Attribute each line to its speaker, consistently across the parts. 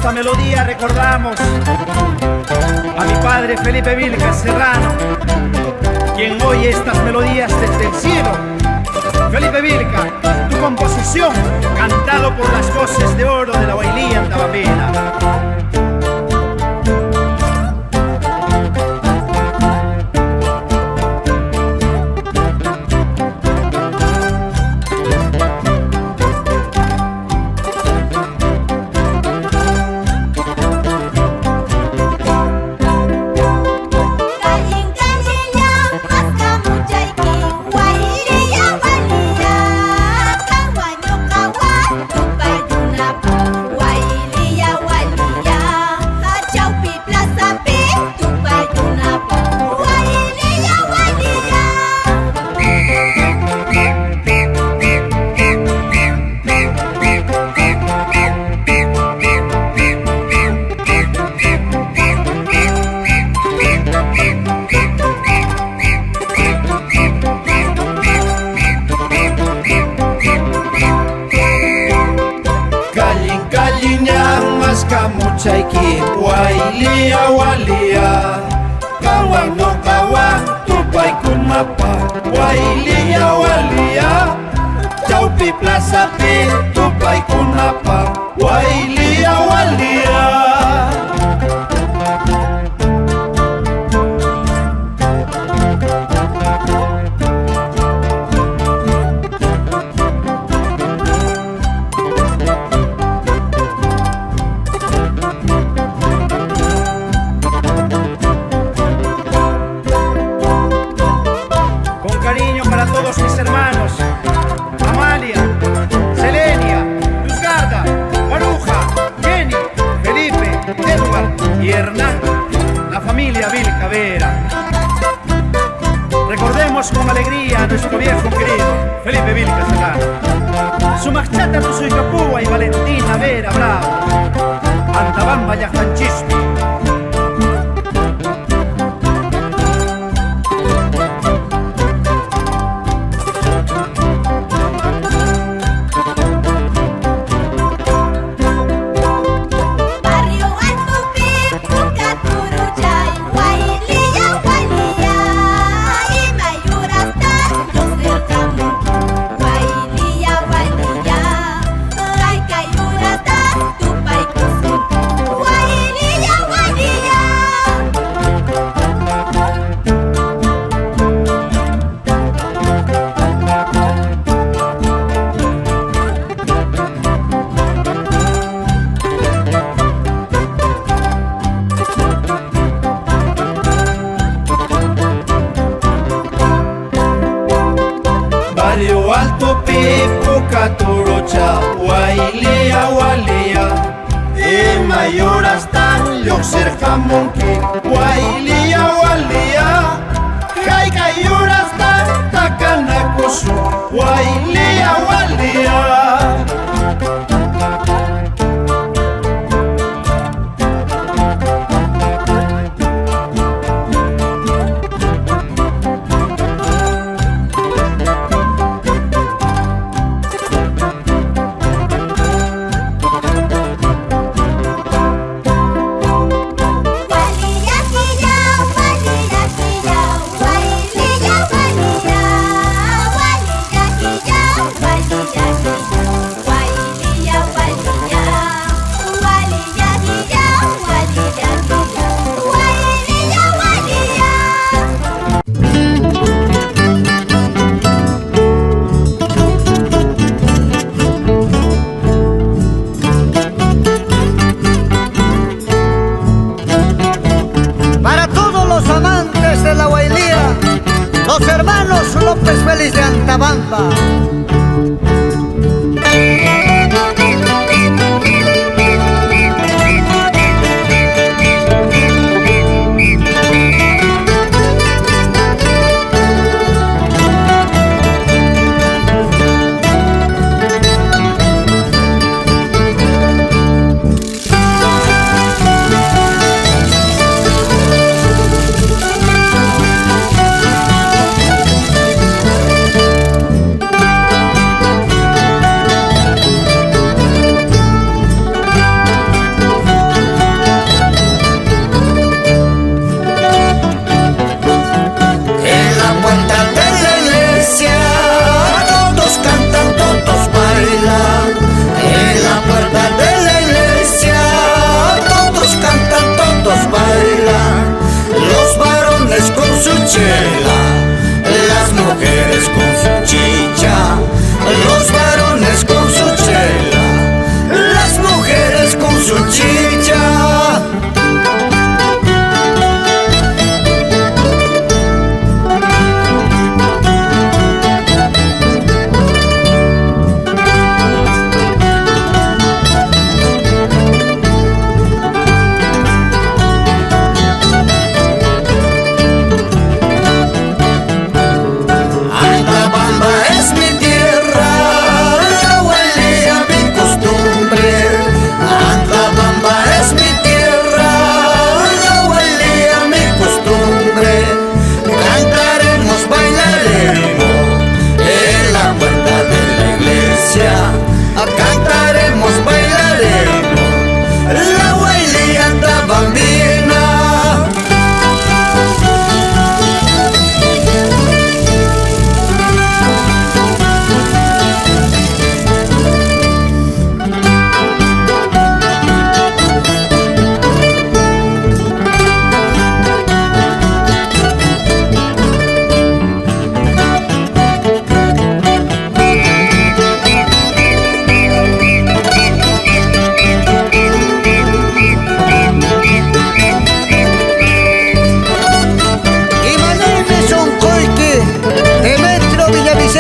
Speaker 1: esta melodía recordamos a mi padre Felipe Vilca Serrano, quien oye estas melodías desde el cielo. Felipe Vilca, tu composición, cantado por las voces de oro de la Huaylilla Antabapina.
Speaker 2: Kamuchayki Huaylilla Huaylilla Kawan no kawan tupaykunapa Huaylilla Huaylilla Chawpi plazapi tupaykunapa Huaylilla Huaylilla.
Speaker 1: Todos mis hermanos, Amalia, Selenia, Luzgarda, Maruja, Jenny, Felipe, Edward y Hernán, la familia Vilca Vera. Recordemos con alegría a nuestro viejo querido Felipe Vilca Serrano, su machata Tusuicapúa y Valentina Vera Bravo, Antabamba Yajanchispi.
Speaker 2: Barrio Alto Pipo Caturocha Huaylilla Huaylilla mayor hasta Yoxer Jamonki Huaylilla Huaylilla Kaykayur hasta Takanakusu Huaylilla Huaylilla.
Speaker 3: Los hermanos López Félix de Antabamba.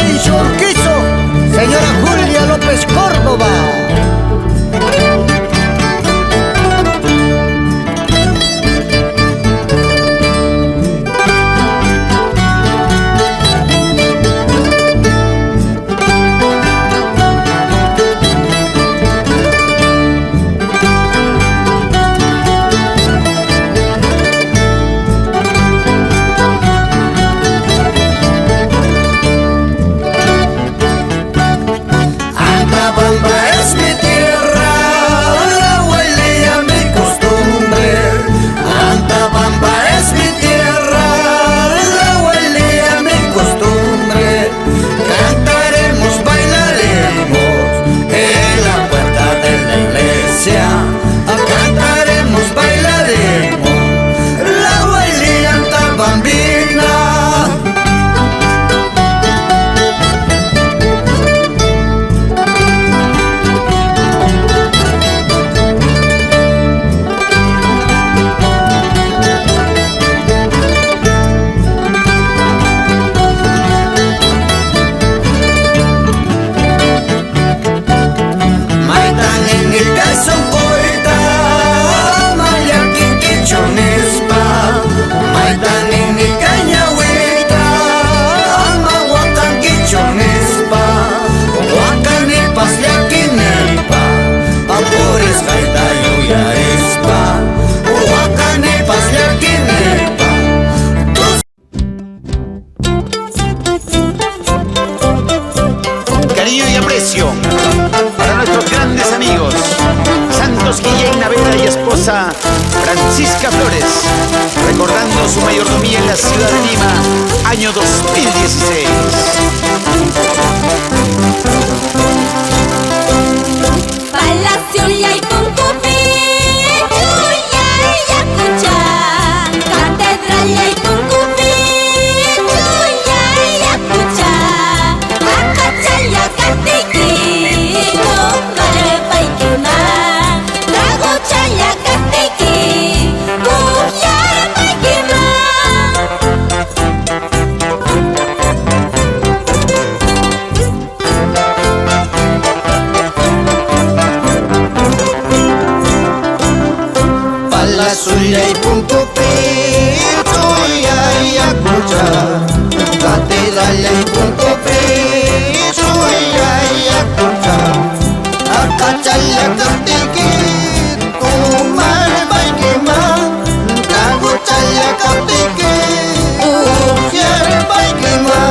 Speaker 3: Mauricio Urquizo, señora Julia López Córdoba.
Speaker 2: Antabamba es mi tierra, la huelilla mi costumbre. Antabamba es mi tierra, la huelilla mi costumbre. Cantaremos, bailaremos en la puerta de la iglesia. Cantaremos, bailaremos la huelilla antabambina.
Speaker 4: Cariño y aprecio para nuestros grandes amigos Santos Guillén Naveda y esposa Francisca Flores, recordando su mayordomía en la ciudad de Lima, año 2016.
Speaker 5: Palacio y hay Tuncupi, Chuya y Yacuchá, Catedral y hay Tuncupi, Chuya y Yacuchá, Acachaya Catiki, Comarepa y Quima, Tragochaya Catiki, Cuyarepa y Quima.
Speaker 2: Suya y Puncupi, Suya y Yacuchá, Catedral y Puncupi, Suya y Yacuchá, Acachaya Catiki, Comarepa y Quima, Tragochaya Catiki, Cuyarepa y Quima.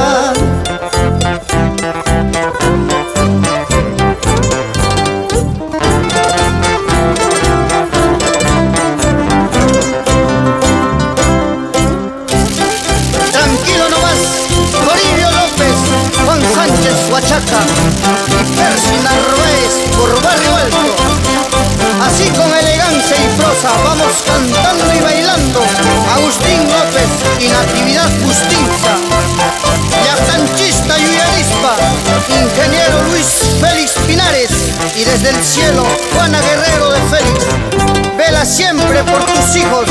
Speaker 3: Huachaca y Percy Narváez por Barrio Alto. Así con elegancia y prosa vamos cantando y bailando. Agustín López y Natividad Bustinza, yacanchista Yuya Arispa, ingeniero Luis Félix Pinares y desde el cielo Juana Guerrero de Félix. Vela siempre por tus hijos.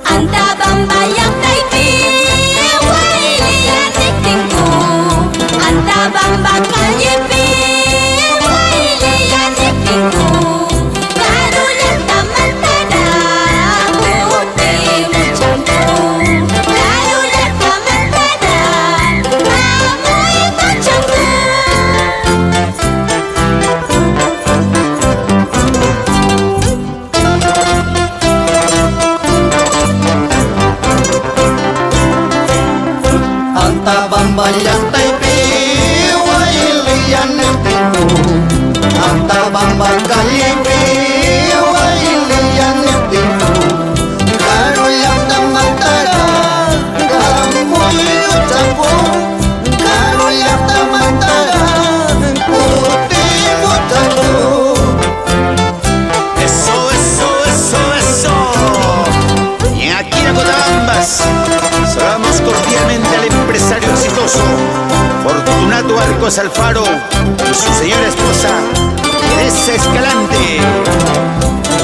Speaker 5: Antabamba y Antaipi, Huayli y Anrictincu, Antabamba Callepi, Huayli y Anrictincu, Caruleta Mantara, Puti Muchancu, Caruleta Mantara, Mamuy Muchancu.
Speaker 2: Antabamba y Antaipi, Huayli y Anrictincu, Antabamba Callepi, Huayli y Anrictincu, Caruleta Mantara, Mamuy Muchancu, Caruleta Mantara, Puti Muchancu.
Speaker 4: Eso, eso, eso, eso. Y en Aquila Cotabambas saludamos cordialmente al empresario exitoso Fortunato Arcos Alfaro y su señora esposa Teresa Escalante.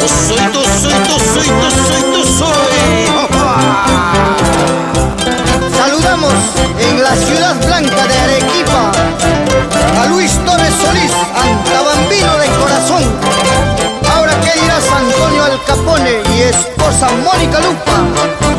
Speaker 4: Yo soy, tú soy, tú soy, tú soy, tú soy. ¡Opa!
Speaker 3: Saludamos en la ciudad blanca de Arequipa a Luis Torres Solís, antabambino de corazón. Ahora qué dirás Antonio Al Capone y esposa Mónica Lupa.